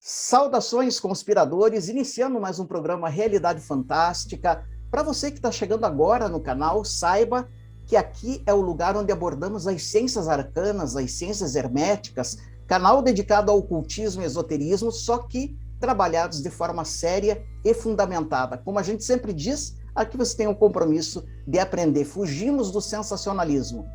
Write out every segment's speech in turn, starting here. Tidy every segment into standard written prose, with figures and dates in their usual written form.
Saudações, conspiradores, iniciando mais um programa Realidade Fantástica. Para você que está chegando agora no canal, saiba que aqui é o lugar onde abordamos as ciências arcanas, as ciências herméticas, canal dedicado ao ocultismo e esoterismo, só que trabalhados de forma séria e fundamentada. Como a gente sempre diz, aqui você tem o compromisso de aprender. Fugimos do sensacionalismo.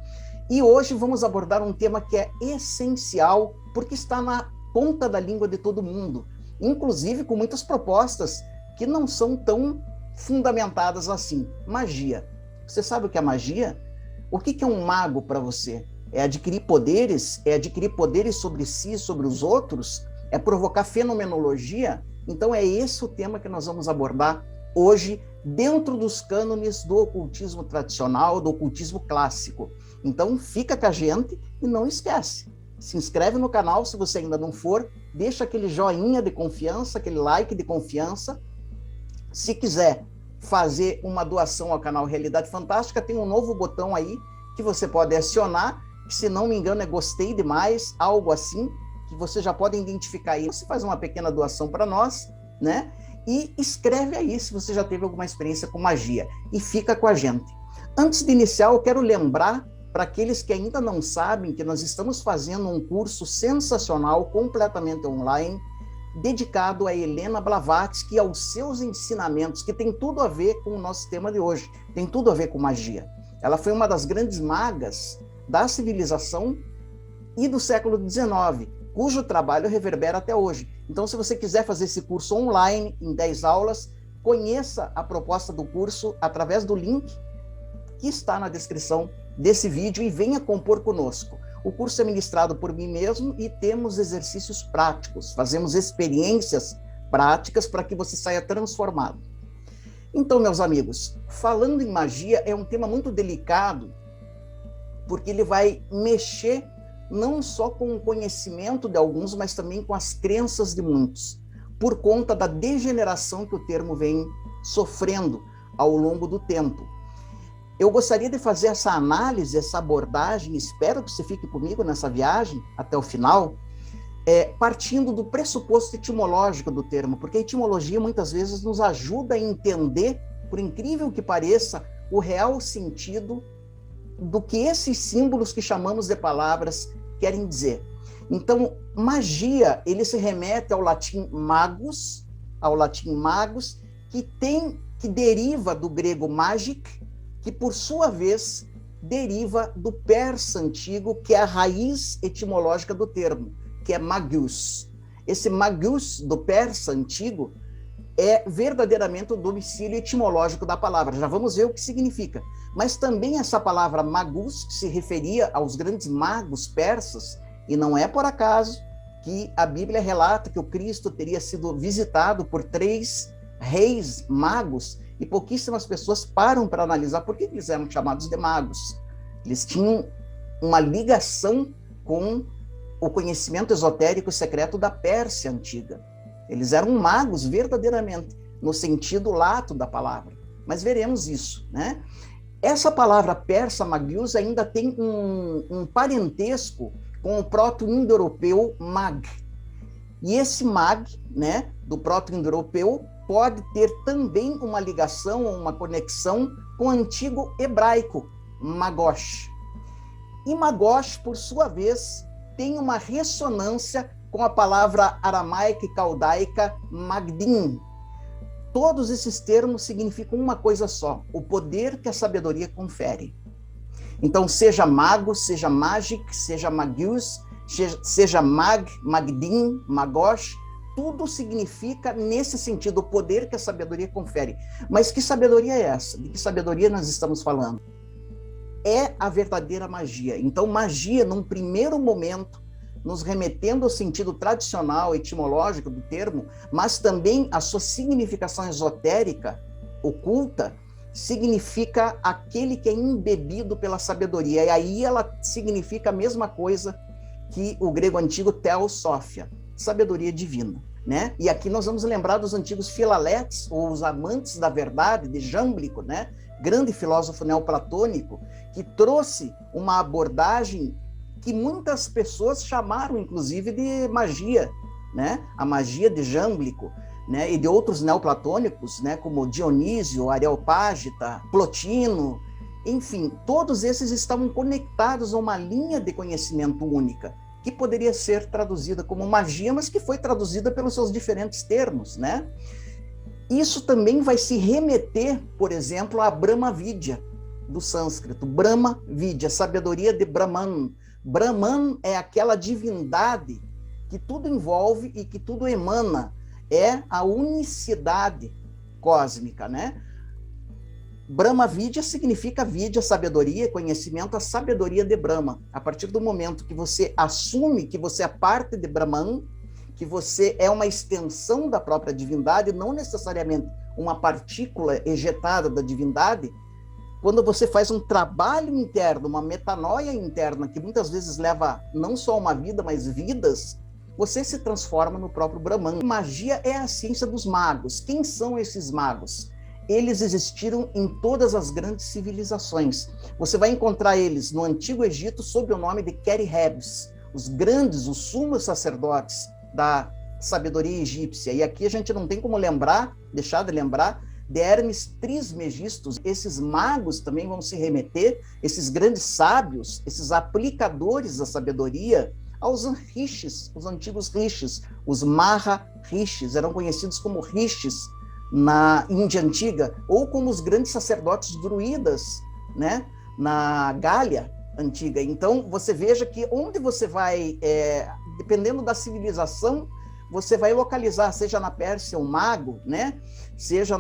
E hoje vamos abordar um tema que é essencial, porque está na ponta da língua de todo mundo, inclusive com muitas propostas que não são tão fundamentadas assim. Magia. Você sabe o que é magia? O que é um mago para você? É adquirir poderes? É adquirir poderes sobre si, sobre os outros? É provocar fenomenologia? Então é esse o tema que nós vamos abordar hoje dentro dos cânones do ocultismo tradicional, do ocultismo clássico. Então fica com a gente e não esquece. Se inscreve no canal se você ainda não for, deixa aquele joinha de confiança, aquele like de confiança. Se quiser fazer uma doação ao canal Realidade Fantástica, tem um novo botão aí que você pode acionar, que se não me engano é gostei demais, algo assim, que você já pode identificar aí. Você faz uma pequena doação para nós, né? E escreve aí se você já teve alguma experiência com magia e fica com a gente. Antes de iniciar, eu quero lembrar para aqueles que ainda não sabem que nós estamos fazendo um curso sensacional, completamente online, dedicado a Helena Blavatsky e aos seus ensinamentos, que tem tudo a ver com o nosso tema de hoje, tem tudo a ver com magia. Ela foi uma das grandes magas da civilização e do século XIX, cujo trabalho reverbera até hoje. Então, se você quiser fazer esse curso online, em 10 aulas, conheça a proposta do curso através do link que está na descrição desse vídeo e venha compor conosco. O curso é ministrado por mim mesmo e temos exercícios práticos, fazemos experiências práticas para que você saia transformado. Então, meus amigos, falando em magia é um tema muito delicado, porque ele vai mexer não só com o conhecimento de alguns, mas também com as crenças de muitos, por conta da degeneração que o termo vem sofrendo ao longo do tempo. Eu gostaria de fazer essa análise, essa abordagem, espero que você fique comigo nessa viagem até o final, partindo do pressuposto etimológico do termo, porque a etimologia muitas vezes nos ajuda a entender, por incrível que pareça, o real sentido do que esses símbolos que chamamos de palavras querem dizer. Então, magia, ele se remete ao latim magos, que deriva do grego magic, que por sua vez deriva do persa antigo, que é a raiz etimológica do termo, que é magus. Esse magus do persa antigo é verdadeiramente o domicílio etimológico da palavra. Já vamos ver o que significa. Mas também essa palavra magus, que se referia aos grandes magos persas, e não é por acaso que a Bíblia relata que o Cristo teria sido visitado por 3 reis magos, e pouquíssimas pessoas param para analisar por que eles eram chamados de magos. Eles tinham uma ligação com o conhecimento esotérico secreto da Pérsia antiga. Eles eram magos verdadeiramente, no sentido lato da palavra. Mas veremos isso, né? Essa palavra persa, magius, ainda tem um parentesco com o proto-indo-europeu mag. E esse mag, né, do proto-indo-europeu, pode ter também uma ligação ou uma conexão com o antigo hebraico, Magosh. E Magosh, por sua vez, tem uma ressonância com a palavra aramaica e caldaica Magdim. Todos esses termos significam uma coisa só, o poder que a sabedoria confere. Então, seja mago, seja magic, seja magius, seja mag, magdim, magosh, tudo significa, nesse sentido, o poder que a sabedoria confere. Mas que sabedoria é essa? De que sabedoria nós estamos falando? É a verdadeira magia. Então, magia, num primeiro momento, nos remetendo ao sentido tradicional, etimológico do termo, mas também a sua significação esotérica, oculta, significa aquele que é embebido pela sabedoria. E aí ela significa a mesma coisa que o grego antigo Theosófia, sabedoria divina, né? E aqui nós vamos lembrar dos antigos filaletes, ou os amantes da verdade, de Jâmblico, né? Grande filósofo neoplatônico, que trouxe uma abordagem que muitas pessoas chamaram, inclusive, de magia, né? A magia de Jâmblico, né? E de outros neoplatônicos, né? Como Dionísio, Areopágita, Plotino, enfim, todos esses estavam conectados a uma linha de conhecimento única, que poderia ser traduzida como magia, mas que foi traduzida pelos seus diferentes termos, né? Isso também vai se remeter, por exemplo, a Brahma Vidya, do sânscrito. Brahma Vidya, sabedoria de Brahman. Brahman é aquela divindade que tudo envolve e que tudo emana. É a unicidade cósmica, né? Brahma Vidya significa Vidya, sabedoria, conhecimento, a sabedoria de Brahma. A partir do momento que você assume que você é parte de Brahman, que você é uma extensão da própria divindade, não necessariamente uma partícula ejetada da divindade, quando você faz um trabalho interno, uma metanoia interna, que muitas vezes leva não só uma vida, mas vidas, você se transforma no próprio Brahman. Magia é a ciência dos magos. Quem são esses magos? Eles existiram em todas as grandes civilizações. Você vai encontrar eles no Antigo Egito sob o nome de Keri-Hebs, os grandes, os sumos sacerdotes da sabedoria egípcia. E aqui a gente não tem como deixar de lembrar de Hermes Trismegistus. Esses magos também vão se remeter, esses grandes sábios, esses aplicadores da sabedoria, aos rishis, os antigos rishis, os Maha-rishis, eram conhecidos como rishis na Índia Antiga, ou como os grandes sacerdotes druidas, né, na Gália Antiga. Então, você veja que onde você vai, dependendo da civilização, você vai localizar, seja na Pérsia, o mago, né, seja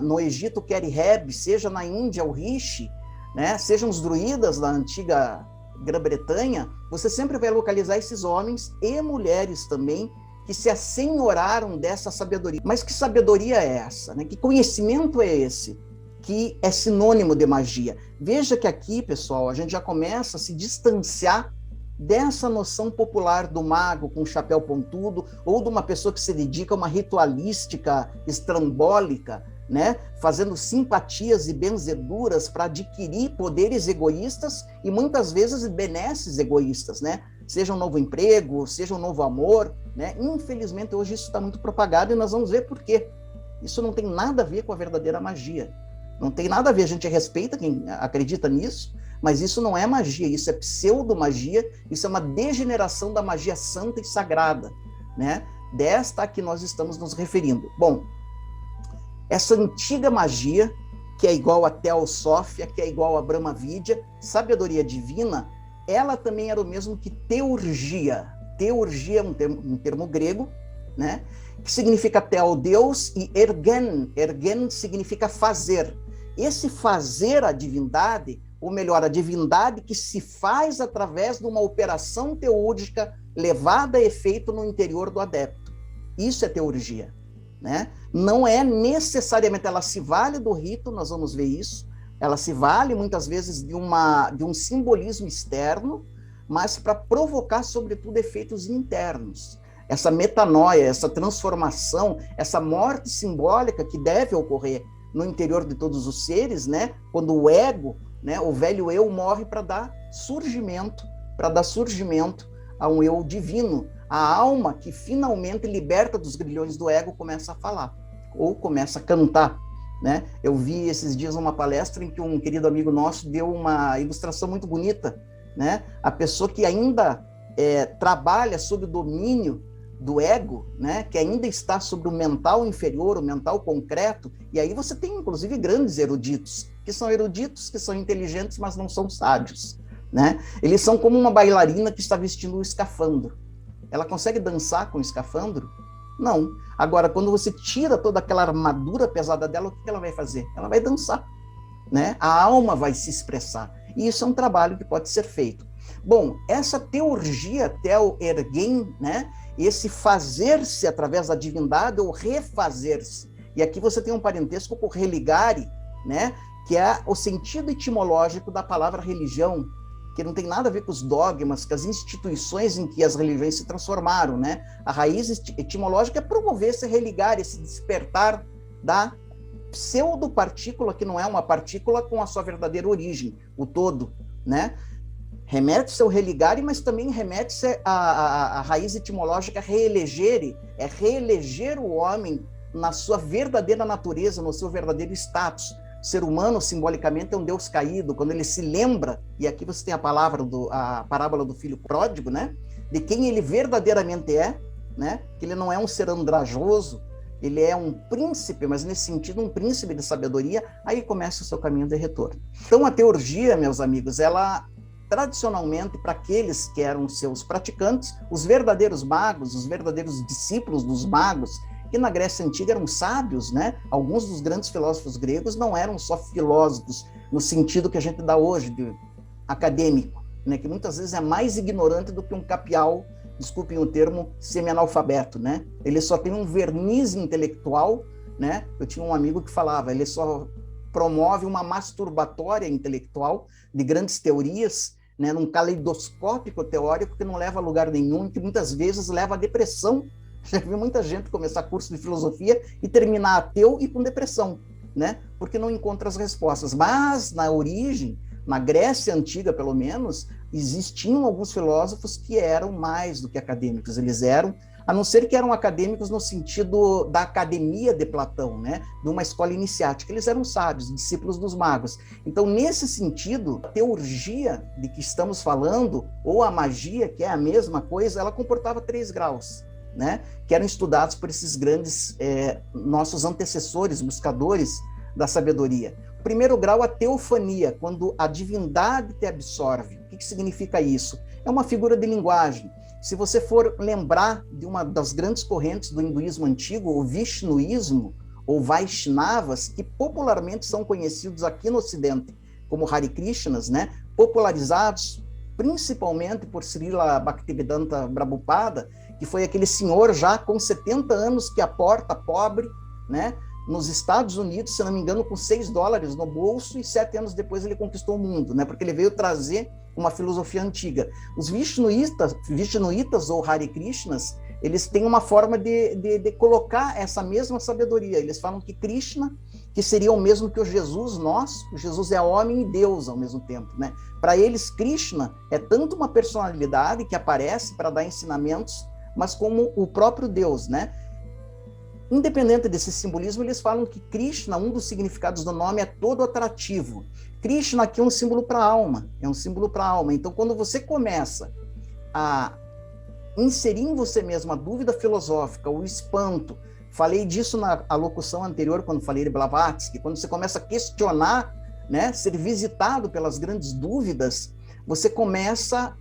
no Egito, o Keri-Heb, seja na Índia, o rishi, né, sejam os druidas da antiga Grã-Bretanha, você sempre vai localizar esses homens e mulheres também, que se assenhoraram dessa sabedoria. Mas que sabedoria é essa, né? Que conhecimento é esse que é sinônimo de magia? Veja que aqui, pessoal, a gente já começa a se distanciar dessa noção popular do mago com chapéu pontudo, ou de uma pessoa que se dedica a uma ritualística estrambólica, né? Fazendo simpatias e benzeduras para adquirir poderes egoístas e muitas vezes benesses egoístas, né? Seja um novo emprego, seja um novo amor, né? Infelizmente, hoje isso está muito propagado e nós vamos ver por quê. Isso não tem nada a ver com a verdadeira magia. Não tem nada a ver, a gente respeita quem acredita nisso, mas isso não é magia, isso é pseudo-magia, isso é uma degeneração da magia santa e sagrada, né? Desta a que nós estamos nos referindo. Bom, essa antiga magia, que é igual a Teosófia, que é igual a Brahma Vidya, sabedoria divina, ela também era o mesmo que teurgia. Teurgia é um termo grego, né? Que significa teo, Deus, e ergen. Ergen significa fazer. Esse fazer a divindade, ou melhor, a divindade que se faz através de uma operação teúrgica levada a efeito no interior do adepto. Isso é teurgia, né? Não é necessariamente, ela se vale do rito, nós vamos ver isso, ela se vale muitas vezes de um simbolismo externo, mas para provocar, sobretudo, efeitos internos. Essa metanoia, essa transformação, essa morte simbólica que deve ocorrer no interior de todos os seres, né? Quando o ego, né, o velho eu, morre para dar surgimento a um eu divino. A alma que finalmente liberta dos grilhões do ego começa a falar, ou começa a cantar, né? Eu vi esses dias uma palestra em que um querido amigo nosso deu uma ilustração muito bonita, né? A pessoa que ainda trabalha sob o domínio do ego, né? Que ainda está sobre o mental inferior, o mental concreto, e aí você tem, inclusive, grandes eruditos, que são inteligentes, mas não são sábios, né? Eles são como uma bailarina que está vestindo um escafandro. Ela consegue dançar com o escafandro? Não. Agora, quando você tira toda aquela armadura pesada dela, o que ela vai fazer? Ela vai dançar, né? A alma vai se expressar. E isso é um trabalho que pode ser feito. Bom, essa teurgia, teo-ergen, né? Esse fazer-se através da divindade ou refazer-se. E aqui você tem um parentesco com religare, né? Que é o sentido etimológico da palavra religião, que não tem nada a ver com os dogmas, com as instituições em que as religiões se transformaram, né? A raiz etimológica é promover esse religar, esse despertar da pseudopartícula, que não é uma partícula com a sua verdadeira origem, o todo, né? Remete-se ao religare, mas também remete-se à raiz etimológica reelegere, é reeleger o homem na sua verdadeira natureza, no seu verdadeiro status. O ser humano, simbolicamente, é um Deus caído, quando ele se lembra, e aqui você tem a parábola do filho pródigo, né? De quem ele verdadeiramente é, né? Que ele não é um ser andrajoso, ele é um príncipe, mas nesse sentido um príncipe de sabedoria, aí começa o seu caminho de retorno. Então a teurgia, meus amigos, ela tradicionalmente, para aqueles que eram seus praticantes, os verdadeiros magos, os verdadeiros discípulos dos magos, que na Grécia Antiga eram sábios, né? Alguns dos grandes filósofos gregos não eram só filósofos no sentido que a gente dá hoje, de acadêmico, né? Que muitas vezes é mais ignorante do que um capial, desculpem o termo, semi-analfabeto, né? Ele só tem um verniz intelectual, né? Eu tinha um amigo que falava, ele só promove uma masturbatória intelectual de grandes teorias, né? Num caleidoscópico teórico que não leva a lugar nenhum e que muitas vezes leva à depressão. Já vi muita gente começar curso de filosofia e terminar ateu e com depressão, né? Porque não encontra as respostas. Mas, na origem, na Grécia Antiga, pelo menos, existiam alguns filósofos que eram mais do que acadêmicos. Eles eram, a não ser que eram acadêmicos no sentido da academia de Platão, né? De uma escola iniciática. Eles eram sábios, discípulos dos magos. Então, nesse sentido, a teurgia de que estamos falando, ou a magia, que é a mesma coisa, ela comportava 3 graus. Né, que eram estudados por esses grandes nossos antecessores, buscadores da sabedoria. O primeiro grau, a teofania, quando a divindade te absorve. O que significa isso? É uma figura de linguagem. Se você for lembrar de uma das grandes correntes do hinduísmo antigo, o Vishnuísmo, ou Vaishnavas, que popularmente são conhecidos aqui no Ocidente como Hare Krishnas, né, popularizados principalmente por Srila Bhaktivedanta Prabhupada, que foi aquele senhor já com 70 anos que aporta pobre, né, nos Estados Unidos, se não me engano, com $6 no bolso, e 7 anos depois ele conquistou o mundo, né, porque ele veio trazer uma filosofia antiga. Os Vishnuitas ou Hare Krishnas, eles têm uma forma de colocar essa mesma sabedoria. Eles falam que Krishna, que seria o mesmo que o Jesus nosso, o Jesus é homem e Deus ao mesmo tempo, né? Para eles, Krishna é tanto uma personalidade que aparece para dar ensinamentos, mas como o próprio Deus, né? Independente desse simbolismo, eles falam que Krishna, um dos significados do nome é todo atrativo. Krishna aqui é um símbolo para a alma, é um símbolo para a alma. Então, quando você começa a inserir em você mesmo a dúvida filosófica, o espanto, falei disso na alocução anterior, quando falei de Blavatsky, quando você começa a questionar, né, ser visitado pelas grandes dúvidas, você começa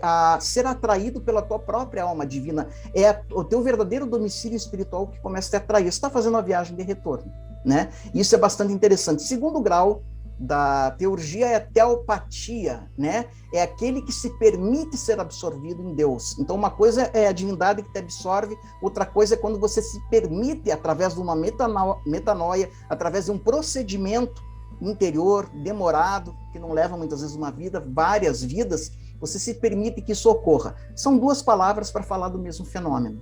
a ser atraído pela tua própria alma divina. É o teu verdadeiro domicílio espiritual que começa a te atrair. Você está fazendo uma viagem de retorno, né? Isso é bastante interessante. Segundo grau da teurgia é a teopatia, né? É aquele que se permite ser absorvido em Deus. Então, uma coisa é a divindade que te absorve, outra coisa é quando você se permite, através de uma metanoia, através de um procedimento interior, demorado, que não leva muitas vezes uma vida, várias vidas, você se permite que isso ocorra. São 2 palavras para falar do mesmo fenômeno.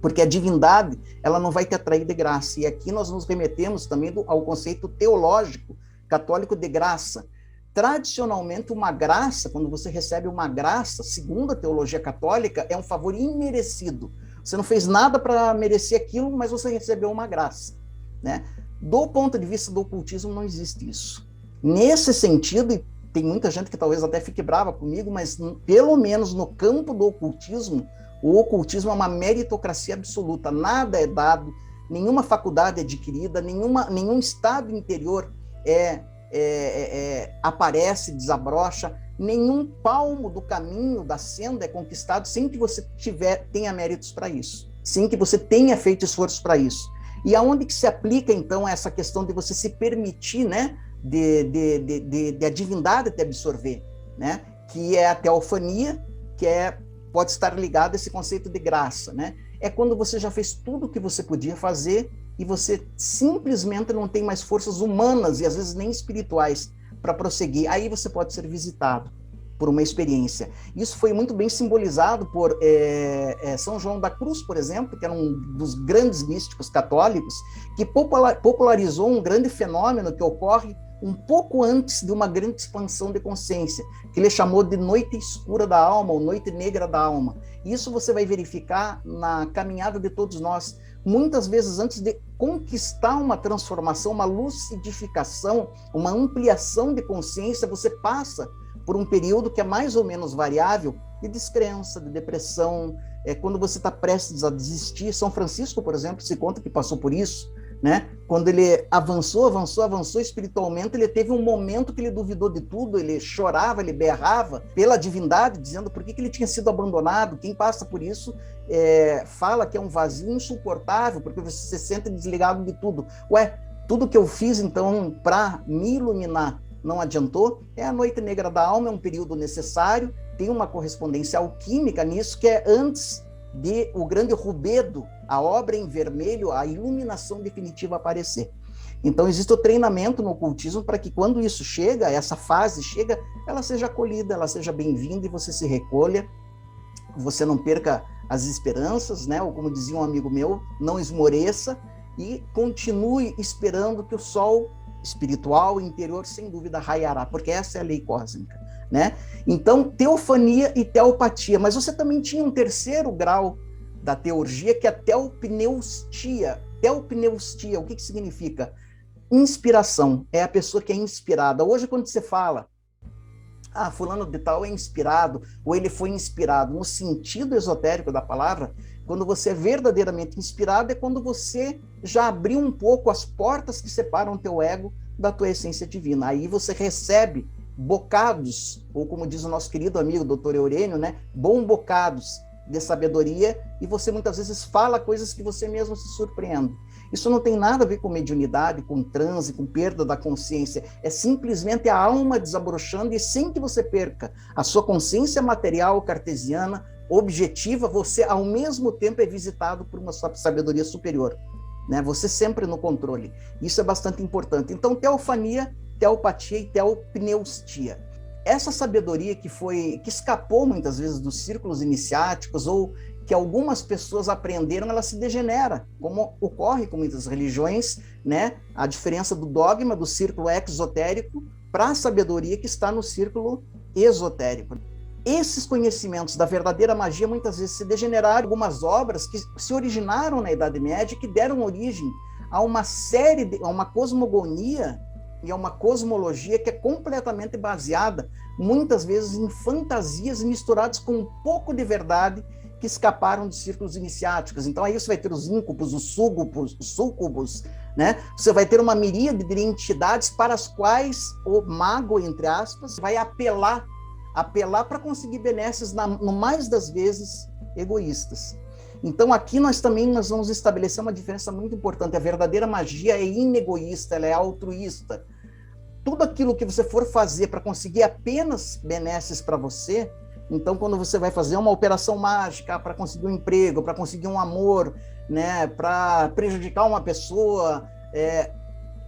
Porque a divindade, ela não vai te atrair de graça. E aqui nós nos remetemos também ao conceito teológico católico de graça. Tradicionalmente, uma graça, quando você recebe uma graça, segundo a teologia católica, é um favor imerecido. Você não fez nada para merecer aquilo, mas você recebeu uma graça, né? Do ponto de vista do ocultismo, não existe isso. Nesse sentido, e tem muita gente que talvez até fique brava comigo, mas pelo menos no campo do ocultismo, o ocultismo é uma meritocracia absoluta. Nada é dado, nenhuma faculdade é adquirida, nenhum estado interior aparece, desabrocha, nenhum palmo do caminho da senda é conquistado sem que você tenha méritos para isso, sem que você tenha feito esforço para isso. E aonde que se aplica, então, essa questão de você se permitir, né, de a divindade te absorver, né, que é a teofania, que pode estar ligado a esse conceito de graça, né? É quando você já fez tudo o que você podia fazer e você simplesmente não tem mais forças humanas e às vezes nem espirituais para prosseguir. Aí você pode ser visitado por uma experiência. Isso foi muito bem simbolizado por São João da Cruz, por exemplo, que era um dos grandes místicos católicos, que popularizou um grande fenômeno que ocorre um pouco antes de uma grande expansão de consciência, que ele chamou de noite escura da alma, ou noite negra da alma. Isso você vai verificar na caminhada de todos nós. Muitas vezes, antes de conquistar uma transformação, uma lucidificação, uma ampliação de consciência, você passa por um período que é mais ou menos variável de descrença, de depressão, quando você está prestes a desistir. São Francisco, por exemplo, se conta que passou por isso, né? Quando ele avançou espiritualmente, ele teve um momento que ele duvidou de tudo, ele chorava, ele berrava pela divindade, dizendo por que ele tinha sido abandonado. Quem passa por isso fala que é um vazio insuportável, porque você se sente desligado de tudo. Tudo que eu fiz, então, para me iluminar não adiantou. É a noite negra da alma, é um período necessário, tem uma correspondência alquímica nisso, que é antes de o grande rubedo, a obra em vermelho, a iluminação definitiva aparecer. Então existe o treinamento no ocultismo para que quando isso chega, essa fase chega, ela seja acolhida, ela seja bem-vinda e você se recolha, você não perca as esperanças, né? Ou como dizia um amigo meu, não esmoreça e continue esperando que o sol espiritual interior, sem dúvida, raiará, porque essa é a lei cósmica, né? Então, teofania e teopatia, mas você também tinha um terceiro grau da teurgia, que é a teopneustia. Teopneustia, o que significa? Inspiração, é a pessoa que é inspirada. Hoje, quando você fala, fulano de tal é inspirado, ou ele foi inspirado, no sentido esotérico da palavra, quando você é verdadeiramente inspirado, é quando você já abriu um pouco as portas que separam o teu ego da tua essência divina. Aí você recebe bocados, ou como diz o nosso querido amigo Dr. Eurênio, né, bom bocados de sabedoria, e você muitas vezes fala coisas que você mesmo se surpreende. Isso não tem nada a ver com mediunidade, com transe, com perda da consciência. É simplesmente a alma desabrochando, e sem que você perca a sua consciência material cartesiana, objetiva, você ao mesmo tempo é visitado por uma sabedoria superior, né? Você sempre no controle. Isso é bastante importante. Então, teofania, teopatia e teopneustia. Essa sabedoria que escapou muitas vezes dos círculos iniciáticos, ou que algumas pessoas aprenderam, ela se degenera, como ocorre com muitas religiões, né? A diferença do dogma do círculo exotérico para a sabedoria que está no círculo esotérico. Esses conhecimentos da verdadeira magia muitas vezes se degeneraram em algumas obras que se originaram na Idade Média, que deram origem a uma a uma cosmogonia e a uma cosmologia que é completamente baseada, muitas vezes, em fantasias misturadas com um pouco de verdade, que escaparam dos círculos iniciáticos. Então aí você vai ter os íncubos, os súcubos, né? Você vai ter uma miríade de entidades para as quais o mago, entre aspas, vai apelar para conseguir benesses, no mais das vezes, egoístas. Então aqui nós vamos estabelecer uma diferença muito importante. A verdadeira magia é inegoísta, ela é altruísta. Tudo aquilo que você for fazer para conseguir apenas benesses para você, então quando você vai fazer uma operação mágica para conseguir um emprego, para conseguir um amor, né, para prejudicar uma pessoa,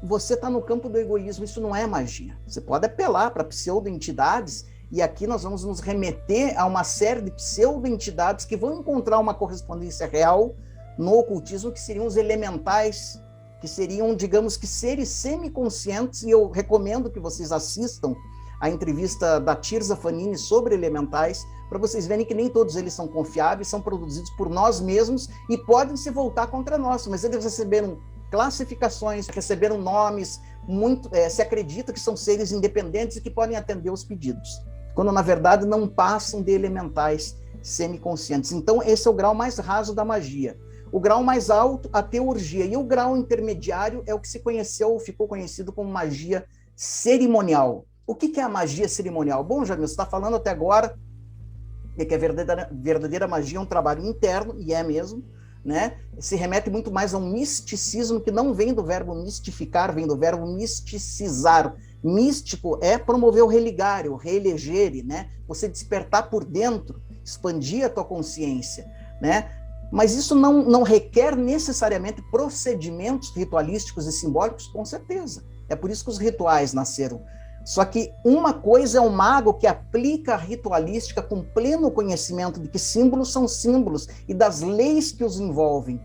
você está no campo do egoísmo. Isso não é magia. Você pode apelar para pseudo-entidades, e aqui nós vamos nos remeter a uma série de pseudo-entidades que vão encontrar uma correspondência real no ocultismo, que seriam os elementais, que seriam, digamos que, seres semiconscientes, e eu recomendo que vocês assistam a entrevista da Tirza Fanini sobre elementais, para vocês verem que nem todos eles são confiáveis, são produzidos por nós mesmos e podem se voltar contra nós, mas eles receberam classificações, receberam nomes, se acredita que são seres independentes e que podem atender os pedidos, quando na verdade não passam de elementais semiconscientes. Então esse é o grau mais raso da magia. O grau mais alto, a teurgia, e o grau intermediário é o que ficou conhecido como magia cerimonial. O que é a magia cerimonial? Bom, Jamil, você está falando até agora que a verdadeira magia é um trabalho interno, e é mesmo, né? Se remete muito mais a um misticismo, que não vem do verbo mistificar, vem do verbo misticizar. Místico é promover o religário, o reelegere, né? Você despertar por dentro, expandir a tua consciência, né? Mas isso não requer necessariamente procedimentos ritualísticos e simbólicos, com certeza. É por isso que os rituais nasceram. Só que uma coisa é o mago que aplica a ritualística com pleno conhecimento de que símbolos são símbolos e das leis que os envolvem.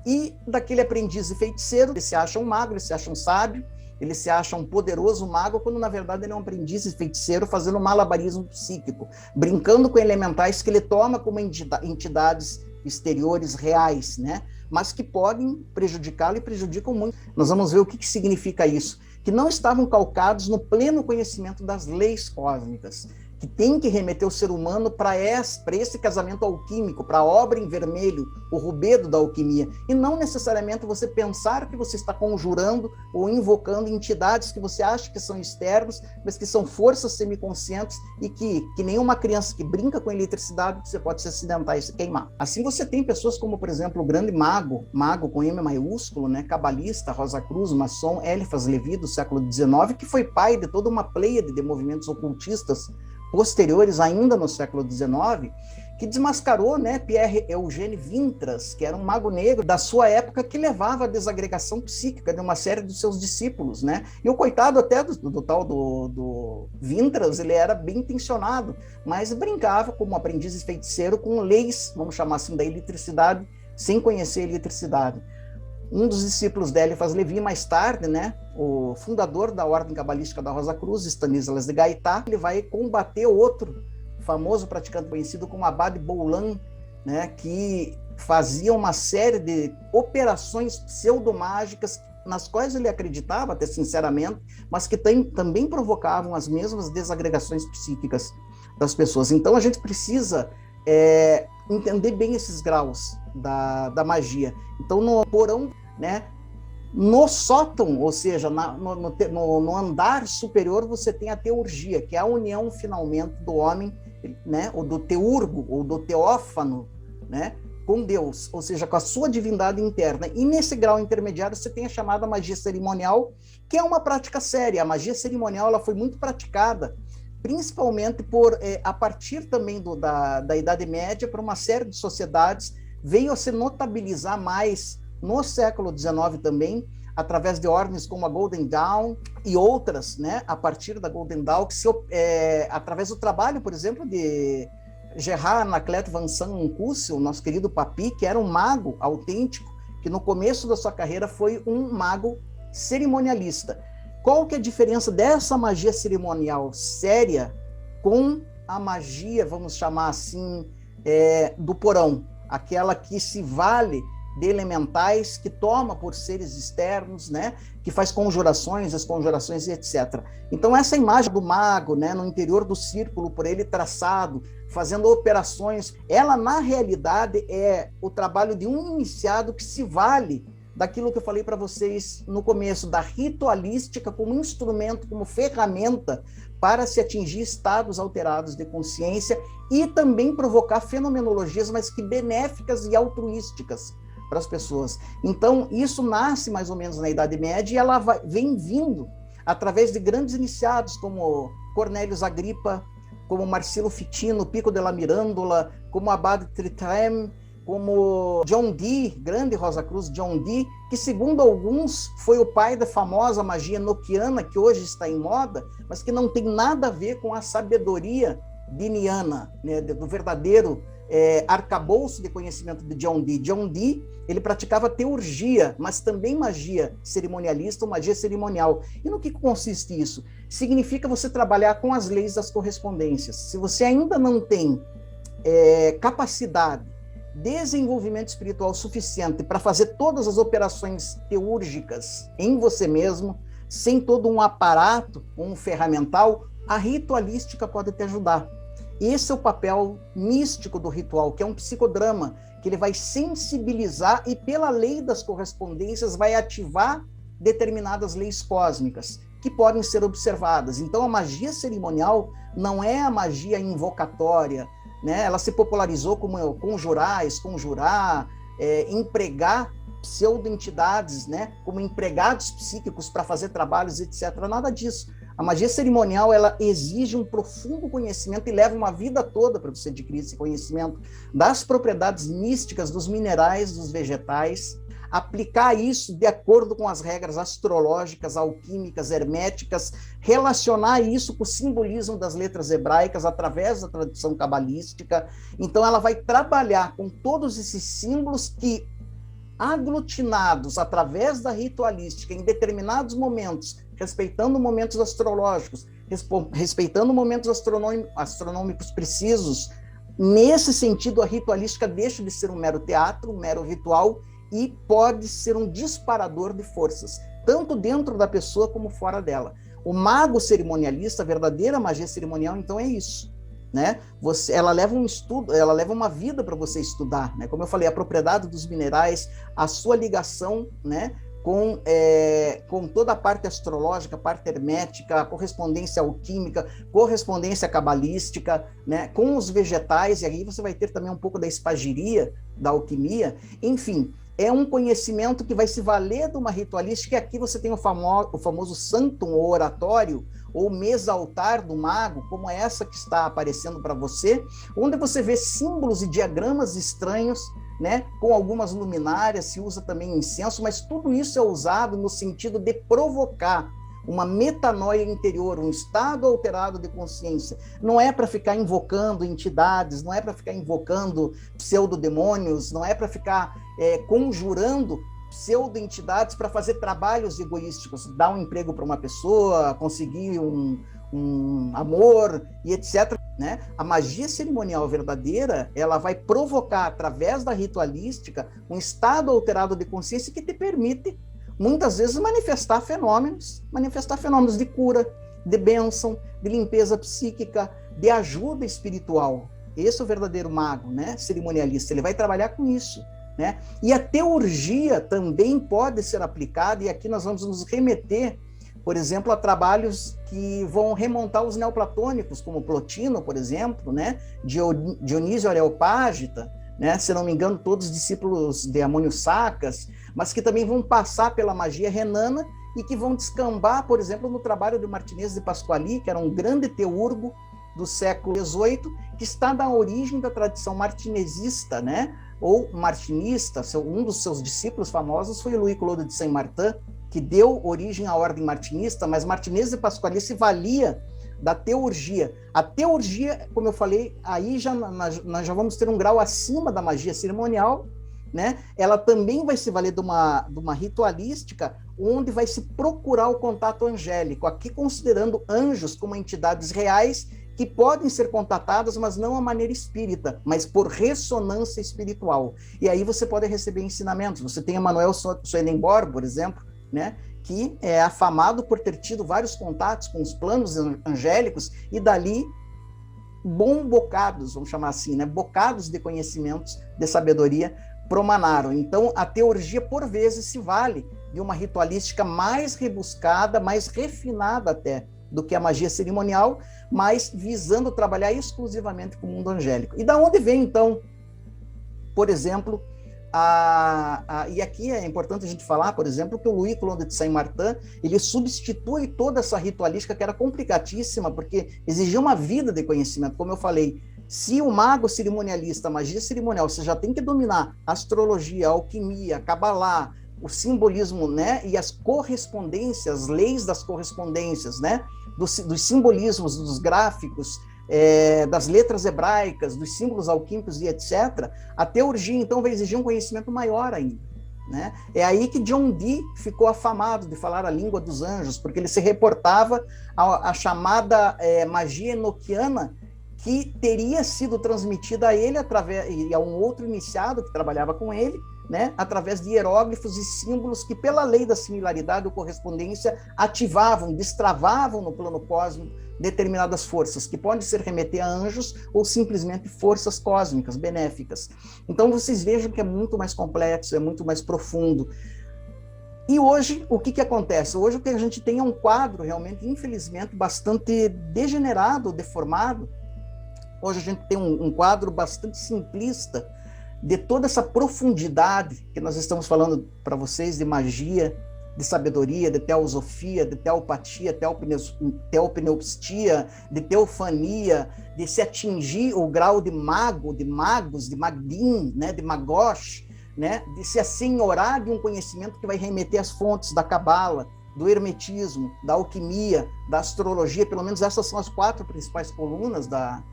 E daquele aprendiz e feiticeiro, ele se acha um mago, ele se acha um sábio, ele se acha um poderoso mago, quando na verdade ele é um aprendiz e feiticeiro fazendo malabarismo psíquico, brincando com elementais que ele toma como entidades exteriores reais, né? Mas que podem prejudicá-lo e prejudicam muito. Nós vamos ver o que significa isso, que não estavam calcados no pleno conhecimento das leis cósmicas, que tem que remeter o ser humano para esse casamento alquímico, para a obra em vermelho, o rubedo da alquimia, e não necessariamente você pensar que você está conjurando ou invocando entidades que você acha que são externas, mas que são forças semiconscientes e que nenhuma criança que brinca com eletricidade, você pode se acidentar e se queimar. Assim você tem pessoas como, por exemplo, o grande mago com M maiúsculo, né, cabalista, Rosa Cruz, maçom, Eliphas Levi, do século XIX, que foi pai de toda uma pleiade de movimentos ocultistas posteriores ainda no século XIX, que desmascarou, né, Pierre Eugène Vintras, que era um mago negro da sua época, que levava à desagregação psíquica de uma série dos seus discípulos, né? E o coitado até do tal do Vintras, ele era bem intencionado, mas brincava como aprendiz e feiticeiro com leis, vamos chamar assim, da eletricidade, sem conhecer a eletricidade. Um dos discípulos de Eliphas Levi, mais tarde, né, o fundador da Ordem Cabalística da Rosa Cruz, Stanislas de Gaetá, ele vai combater outro famoso praticante conhecido como Abade Boulan, né, que fazia uma série de operações pseudomágicas nas quais ele acreditava, até sinceramente, mas que também provocavam as mesmas desagregações psíquicas das pessoas. Então a gente precisa entender bem esses graus da magia. Então, no porão, né, no sótão, ou seja, no andar superior, você tem a teurgia, que é a união, finalmente, do homem, né, ou do teurgo, ou do teófano, né, com Deus, ou seja, com a sua divindade interna. E nesse grau intermediário, você tem a chamada magia cerimonial, que é uma prática séria. A magia cerimonial ela foi muito praticada principalmente a partir também da Idade Média, para uma série de sociedades, veio a se notabilizar mais no século XIX também, através de ordens como a Golden Dawn e outras, né, a partir da Golden Dawn, através do trabalho, por exemplo, de Gerard Anaclet Vincent Muncusi, o nosso querido Papi, que era um mago autêntico, que no começo da sua carreira foi um mago cerimonialista. Qual que é a diferença dessa magia cerimonial séria com a magia, vamos chamar assim, do porão? Aquela que se vale de elementais, que toma por seres externos, né? Que faz conjurações, desconjurações e etc. Então essa imagem do mago, né, no interior do círculo, por ele traçado, fazendo operações, ela na realidade é o trabalho de um iniciado que se vale daquilo que eu falei para vocês no começo, da ritualística como instrumento, como ferramenta para se atingir estados alterados de consciência e também provocar fenomenologias, mas que benéficas e altruísticas para as pessoas. Então, isso nasce mais ou menos na Idade Média e ela vem vindo através de grandes iniciados como Cornélios Agripa, como Marcelo Fitino, Pico della Mirandola, como Abade Tritrem, como John Dee, grande Rosa Cruz, John Dee, que segundo alguns foi o pai da famosa magia enoquiana, que hoje está em moda, mas que não tem nada a ver com a sabedoria diniana, né, do verdadeiro arcabouço de conhecimento de John Dee. John Dee, ele praticava teurgia, mas também magia cerimonialista ou magia cerimonial. E no que consiste isso? Significa você trabalhar com as leis das correspondências. Se você ainda não tem capacidade, desenvolvimento espiritual suficiente para fazer todas as operações teúrgicas em você mesmo, sem todo um aparato, um ferramental, a ritualística pode te ajudar. Esse é o papel místico do ritual, que é um psicodrama, que ele vai sensibilizar e, pela lei das correspondências, vai ativar determinadas leis cósmicas que podem ser observadas. Então, a magia cerimonial não é a magia invocatória, né? Ela se popularizou como conjurar, esconjurar, empregar pseudo-entidades, né? Como empregados psíquicos para fazer trabalhos, etc. Nada disso. A magia cerimonial, ela exige um profundo conhecimento e leva uma vida toda para você adquirir esse conhecimento das propriedades místicas dos minerais, dos vegetais, aplicar isso de acordo com as regras astrológicas, alquímicas, herméticas, relacionar isso com o simbolismo das letras hebraicas através da tradição cabalística. Então, ela vai trabalhar com todos esses símbolos que aglutinados através da ritualística em determinados momentos, respeitando momentos astrológicos, respeitando momentos astronômicos precisos, nesse sentido, a ritualística deixa de ser um mero teatro, um mero ritual, e pode ser um disparador de forças, tanto dentro da pessoa como fora dela. O mago cerimonialista, a verdadeira magia cerimonial, então, é isso, né? Ela leva um estudo, ela leva uma vida para você estudar, né? Como eu falei, a propriedade dos minerais, a sua ligação, né, com toda a parte astrológica, a parte hermética, a correspondência alquímica, correspondência cabalística, né, com os vegetais, e aí você vai ter também um pouco da espagiria, da alquimia, enfim, é um conhecimento que vai se valer de uma ritualística, e aqui você tem o famoso santum, ou oratório, ou mesa-altar do mago, como essa que está aparecendo para você, onde você vê símbolos e diagramas estranhos, né, com algumas luminárias, se usa também incenso, mas tudo isso é usado no sentido de provocar uma metanoia interior, um estado alterado de consciência. Não é para ficar invocando entidades, não é para ficar invocando pseudodemônios, não é para ficar conjurando pseudo-entidades para fazer trabalhos egoísticos, dar um emprego para uma pessoa, conseguir um amor e etc. Né? A magia cerimonial verdadeira, ela vai provocar, através da ritualística, um estado alterado de consciência que te permite, muitas vezes, manifestar fenômenos de cura, de bênção, de limpeza psíquica, de ajuda espiritual. Esse é o verdadeiro mago, né? Cerimonialista, ele vai trabalhar com isso. Né? E a teurgia também pode ser aplicada, e aqui nós vamos nos remeter, por exemplo, a trabalhos que vão remontar os neoplatônicos, como Plotino, por exemplo, né? Dionísio Areopágita, né? Se não me engano, todos discípulos de Amônio Sacas, mas que também vão passar pela magia renana e que vão descambar, por exemplo, no trabalho de Martinez de Pasquali, que era um grande teurgo do século XVIII, que está na origem da tradição martinezista, né? Ou martinista. Um dos seus discípulos famosos foi Louis Claude de Saint-Martin, que deu origem à ordem martinista, mas Martinez de Pasquali se valia da teurgia. A teurgia, como eu falei, aí nós já vamos ter um grau acima da magia cerimonial, né? Ela também vai se valer de uma ritualística, onde vai se procurar o contato angélico, aqui considerando anjos como entidades reais, que podem ser contatadas, mas não a maneira espírita, mas por ressonância espiritual. E aí você pode receber ensinamentos. Você tem Emmanuel Swedenborg, por exemplo, né, que é afamado por ter tido vários contatos com os planos angélicos, e dali bocados, vamos chamar assim, né, bocados de conhecimentos, de sabedoria, promanaram. Então, a teurgia, por vezes, se vale de uma ritualística mais rebuscada, mais refinada até, do que a magia cerimonial, mas visando trabalhar exclusivamente com o mundo angélico. E da onde vem, então, por exemplo, e aqui é importante a gente falar, por exemplo, que o Louis Claude de Saint-Martin, ele substitui toda essa ritualística que era complicadíssima, porque exigia uma vida de conhecimento. Como eu falei, se o mago cerimonialista, a magia cerimonial, você já tem que dominar a astrologia, a alquimia, a cabalá, o simbolismo, né, e as correspondências, as leis das correspondências, né, dos simbolismos, dos gráficos, das letras hebraicas, dos símbolos alquímicos e etc., a teurgia, então, vai exigir um conhecimento maior ainda. Né? É aí que John Dee ficou afamado de falar a língua dos anjos, porque ele se reportava à chamada magia enoquiana, que teria sido transmitida a ele e a um outro iniciado que trabalhava com ele, né, através de hieróglifos e símbolos que, pela lei da similaridade ou correspondência, ativavam, destravavam no plano cósmico determinadas forças, que podem ser remeter a anjos ou simplesmente forças cósmicas, benéficas. Então, vocês vejam que é muito mais complexo, é muito mais profundo. E hoje, o que acontece? Hoje, o que a gente tem é um quadro, realmente, infelizmente, bastante degenerado, deformado. Hoje, a gente tem um quadro bastante simplista de toda essa profundidade que nós estamos falando para vocês, de magia, de sabedoria, de teosofia, de teopatia, teopneustia, de teofania, de se atingir o grau de mago, de magos, de magdim, né, de magosh, né, de se assenhorar de um conhecimento que vai remeter às fontes da cabala, do hermetismo, da alquimia, da astrologia. Pelo menos essas são as 4 principais colunas da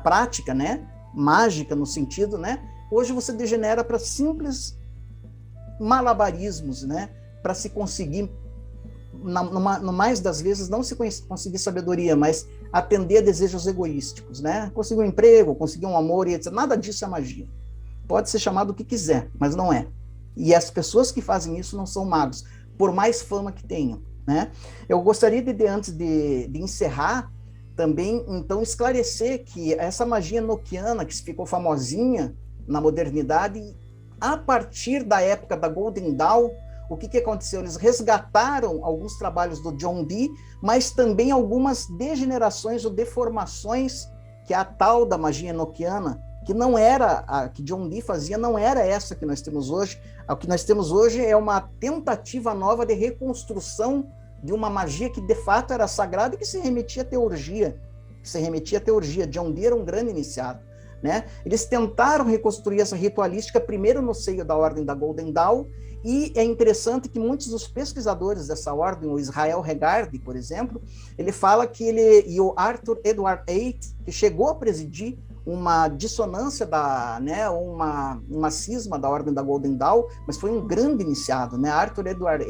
prática, né, mágica no sentido, né. Hoje você degenera para simples malabarismos, né, para se conseguir, no mais das vezes, não se conseguir sabedoria, mas atender a desejos egoísticos, né? Conseguir um emprego, conseguir um amor e etc. Nada disso é magia. Pode ser chamado o que quiser, mas não é. E as pessoas que fazem isso não são magos, por mais fama que tenham, né? Eu gostaria antes de encerrar, também, então, esclarecer que essa magia enoquiana, que ficou famosinha na modernidade, a partir da época da Golden Dawn, o que aconteceu? Eles resgataram alguns trabalhos do John Dee, mas também algumas degenerações ou deformações, que é a tal da magia enoquiana, que não era a que John Dee fazia, não era essa que nós temos hoje. O que nós temos hoje é uma tentativa nova de reconstrução de uma magia que de fato era sagrada e que se remetia à teurgia. John Dee era um grande iniciado, né? Eles tentaram reconstruir essa ritualística primeiro no seio da ordem da Golden Dawn, e é interessante que muitos dos pesquisadores dessa ordem, o Israel Regardie, por exemplo, ele fala que e o Arthur Edward Tate, que chegou a presidir uma dissonância uma cisma da ordem da Golden Dawn, mas foi um grande iniciado, né? Arthur Edward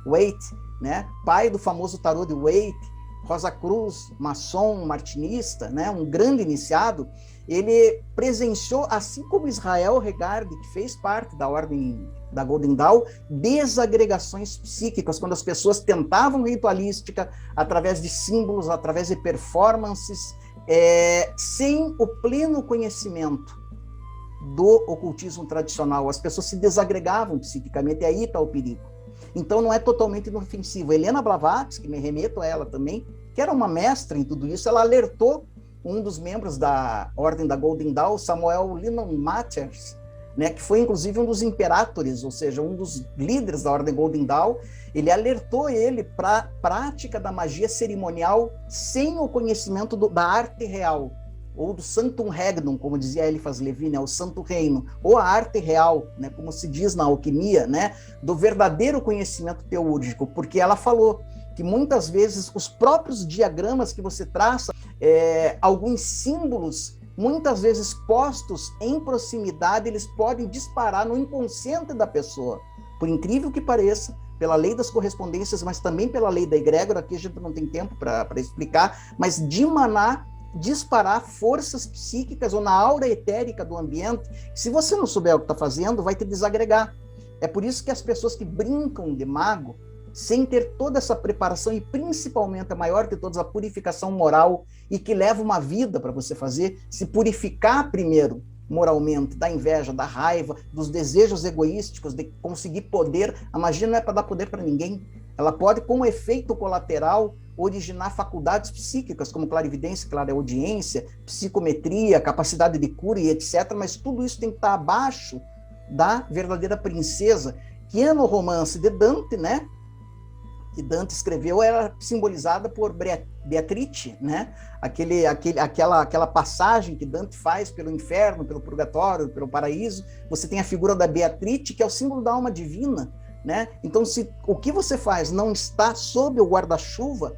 Waite, né? Pai do famoso tarô de Waite, Rosa Cruz, maçom, martinista, né? Um grande iniciado. Ele presenciou, assim como Israel Regardie, que fez parte da ordem da Golden Dawn, desagregações psíquicas, quando as pessoas tentavam ritualística através de símbolos, através de performances, sem o pleno conhecimento do ocultismo tradicional. As pessoas se desagregavam psiquicamente, e aí está o perigo. Então não é totalmente inofensivo. Helena Blavatsky, que me remeto a ela também, que era uma mestra em tudo isso, ela alertou um dos membros da ordem da Golden Dawn, Samuel Lenon Matters, né, que foi inclusive um dos imperatores, ou seja, um dos líderes da ordem Golden Dawn. Ele alertou ele para a prática da magia cerimonial sem o conhecimento da arte real, ou do Sanctum Regnum, como dizia Eliphas Levi, né, o Santo Reino, ou a arte real, né, como se diz na alquimia, né, do verdadeiro conhecimento teúrgico, porque ela falou que muitas vezes os próprios diagramas que você traça, alguns símbolos, muitas vezes postos em proximidade, eles podem disparar no inconsciente da pessoa, por incrível que pareça, pela lei das correspondências, mas também pela lei da egrégora, aqui a gente não tem tempo para explicar, mas de manar, disparar forças psíquicas ou na aura etérica do ambiente. Se você não souber o que está fazendo, vai te desagregar. É por isso que as pessoas que brincam de mago, sem ter toda essa preparação, e principalmente a maior de todas, a purificação moral, e que leva uma vida para você fazer, se purificar primeiro moralmente, da inveja, da raiva, dos desejos egoísticos, de conseguir poder. A magia não é para dar poder para ninguém. Ela pode, como efeito colateral, originar faculdades psíquicas, como clarividência, clareaudiência, psicometria, capacidade de cura e etc., mas tudo isso tem que estar abaixo da verdadeira princesa, que é no romance de Dante, né, que Dante escreveu, era simbolizada por Beatrice, né? Aquela passagem que Dante faz pelo inferno, pelo purgatório, pelo paraíso. Você tem a figura da Beatrice, que é o símbolo da alma divina, né? Então, se o que você faz não está sob o guarda-chuva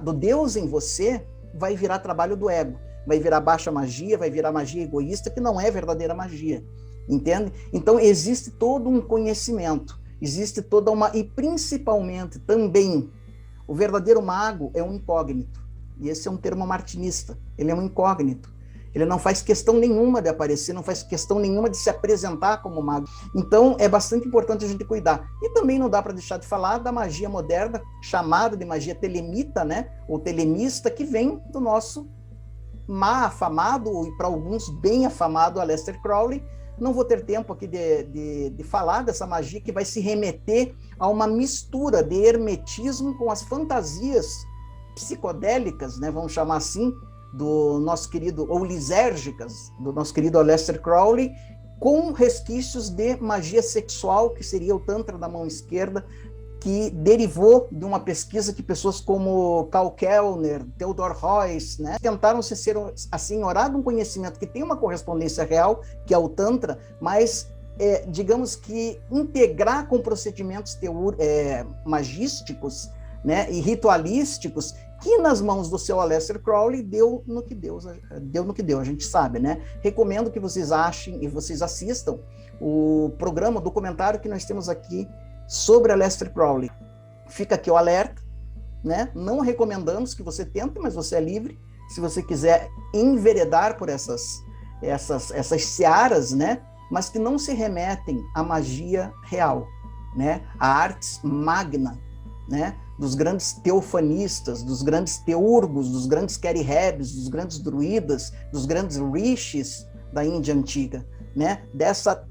do Deus em você, vai virar trabalho do ego, vai virar baixa magia, vai virar magia egoísta, que não é verdadeira magia, entende? Então, existe todo um conhecimento. Existe toda uma... E principalmente também, o verdadeiro mago é um incógnito. E esse é um termo martinista. Ele é um incógnito. Ele não faz questão nenhuma de aparecer, não faz questão nenhuma de se apresentar como mago. Então, é bastante importante a gente cuidar. E também não dá para deixar de falar da magia moderna, chamada de magia telemita, né? Ou telemista, que vem do nosso afamado, e para alguns bem afamado, Aleister Crowley. Não vou ter tempo aqui de falar dessa magia, que vai se remeter a uma mistura de hermetismo com as fantasias psicodélicas, né, vamos chamar assim, do nosso querido, ou lisérgicas, do nosso querido Aleister Crowley, com resquícios de magia sexual, que seria o Tantra da mão esquerda, que derivou de uma pesquisa que pessoas como Karl Kellner, Theodor Heuss, né, tentaram se ser assenhorar de um conhecimento que tem uma correspondência real, que é o Tantra, mas, digamos que integrar com procedimentos magísticos, né, e ritualísticos, que nas mãos do seu Aleister Crowley deu no que deu, a gente sabe, né? Recomendo que vocês achem e vocês assistam o programa, o documentário que nós temos aqui sobre Aleister Crowley. Fica aqui o alerta, né? Não recomendamos que você tente, mas você é livre. Se você quiser enveredar por essas searas, né? Mas que não se remetem à magia real, né? A artes magna, né? Dos grandes teofanistas, dos grandes teurgos, dos grandes Kerirebs, dos grandes druidas, dos grandes rishis da Índia antiga, né? Dessa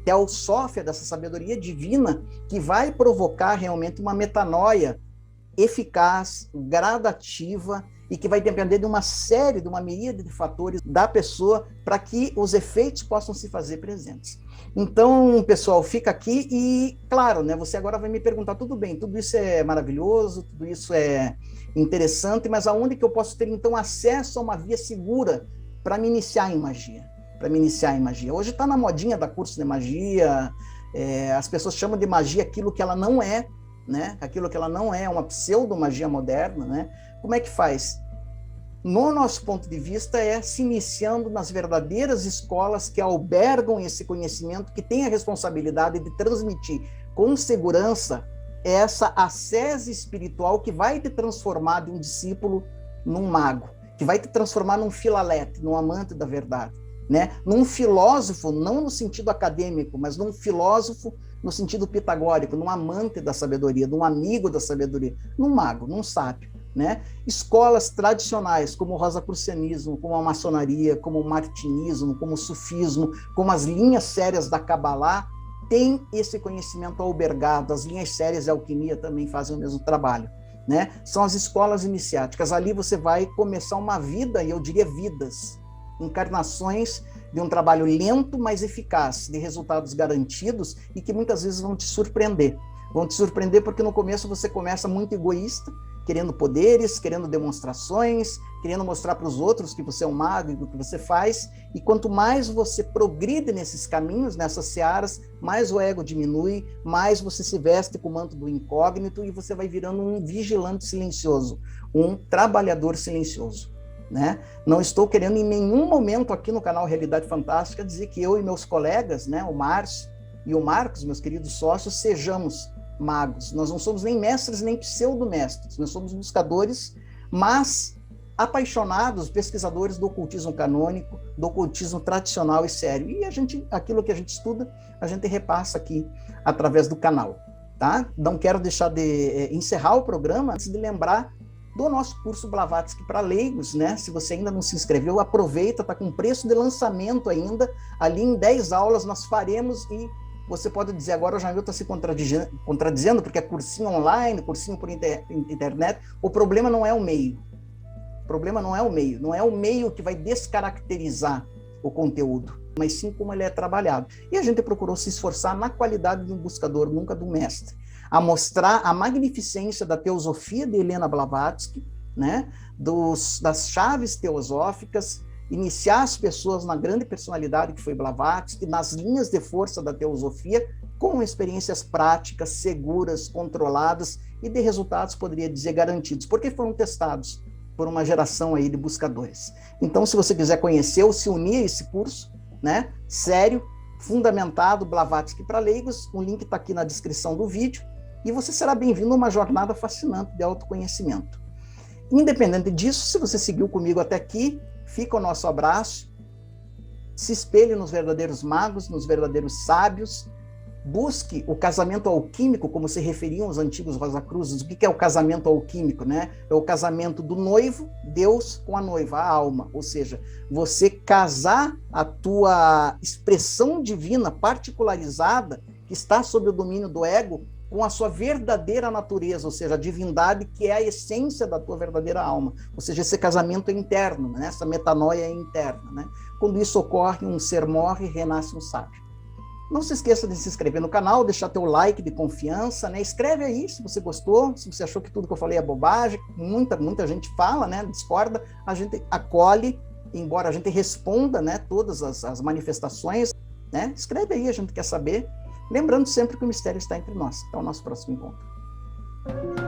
teosófia, dessa sabedoria divina que vai provocar realmente uma metanoia eficaz, gradativa, e que vai depender de uma miríade de fatores da pessoa para que os efeitos possam se fazer presentes. Então, pessoal, fica aqui e, claro, né, você agora vai me perguntar, tudo bem, tudo isso é maravilhoso, tudo isso é interessante, mas aonde que eu posso ter, então, acesso a uma via segura para me iniciar em magia? Hoje está na modinha da curso de magia, as pessoas chamam de magia aquilo que ela não é, né? Aquilo que ela não é, uma pseudo-magia moderna, né? Como é que faz? No nosso ponto de vista, é se iniciando nas verdadeiras escolas que albergam esse conhecimento, que tem a responsabilidade de transmitir com segurança essa ascese espiritual que vai te transformar de um discípulo num mago, que vai te transformar num filalete, num amante da verdade, né? Num filósofo, não no sentido acadêmico, mas num filósofo no sentido pitagórico, num amante da sabedoria, num amigo da sabedoria, num mago, num sábio, né? Escolas tradicionais como o rosacrucianismo, como a maçonaria, como o martinismo, como o sufismo, como as linhas sérias da Cabalá, têm esse conhecimento albergado. As linhas sérias de alquimia também fazem o mesmo trabalho, né? São as escolas iniciáticas. Ali você vai começar uma vida, e eu diria vidas, encarnações de um trabalho lento, mas eficaz, de resultados garantidos e que muitas vezes vão te surpreender. Vão te surpreender porque no começo você começa muito egoísta, querendo poderes, querendo demonstrações, querendo mostrar para os outros que você é um mago e o que você faz, e quanto mais você progride nesses caminhos, nessas searas, mais o ego diminui, mais você se veste com o manto do incógnito e você vai virando um vigilante silencioso, um trabalhador silencioso, né? Não estou querendo em nenhum momento aqui no canal Realidade Fantástica dizer que eu e meus colegas, né, o Márcio e o Marcos, meus queridos sócios, sejamos magos. Nós não somos nem mestres, nem pseudo-mestres. Nós somos buscadores, mas apaixonados, pesquisadores do ocultismo canônico, do ocultismo tradicional e sério. E aquilo que a gente estuda, a gente repassa aqui através do canal, tá? Não quero deixar de encerrar o programa antes de lembrar do nosso curso Blavatsky para leigos, né? Se você ainda não se inscreveu, aproveita, está com preço de lançamento ainda. Ali em 10 aulas nós faremos e você pode dizer agora, o Jamil está se contradizendo, porque é cursinho online, cursinho por internet. O problema não é o meio. O problema não é o meio. Não é o meio que vai descaracterizar o conteúdo, mas sim como ele é trabalhado. E a gente procurou se esforçar na qualidade de um buscador, nunca de um mestre, a mostrar a magnificência da teosofia de Helena Blavatsky, né? Das chaves teosóficas, iniciar as pessoas na grande personalidade que foi Blavatsky, nas linhas de força da teosofia, com experiências práticas, seguras, controladas e de resultados, poderia dizer, garantidos, porque foram testados por uma geração aí de buscadores. Então, se você quiser conhecer ou se unir a esse curso, né, sério, fundamentado, Blavatsky para leigos, o link está aqui na descrição do vídeo, e você será bem-vindo a uma jornada fascinante de autoconhecimento. Independente disso, se você seguiu comigo até aqui, fica o nosso abraço, se espelhe nos verdadeiros magos, nos verdadeiros sábios, busque o casamento alquímico, como se referiam os antigos Rosacruzes. O que é o casamento alquímico, né? É o casamento do noivo, Deus, com a noiva, a alma. Ou seja, você casar a tua expressão divina particularizada, que está sob o domínio do ego, com a sua verdadeira natureza, ou seja, a divindade que é a essência da tua verdadeira alma. Ou seja, esse casamento é interno, né? Essa metanoia é interna, né? Quando isso ocorre, um ser morre e renasce um sábio. Não se esqueça de se inscrever no canal, deixar teu like de confiança, né? Escreve aí se você gostou, se você achou que tudo que eu falei é bobagem. Muita gente fala, né? Discorda, a gente acolhe, embora a gente responda, né? Todas as manifestações, né? Escreve aí, a gente quer saber. Lembrando sempre que o mistério está entre nós. Até o nosso próximo encontro.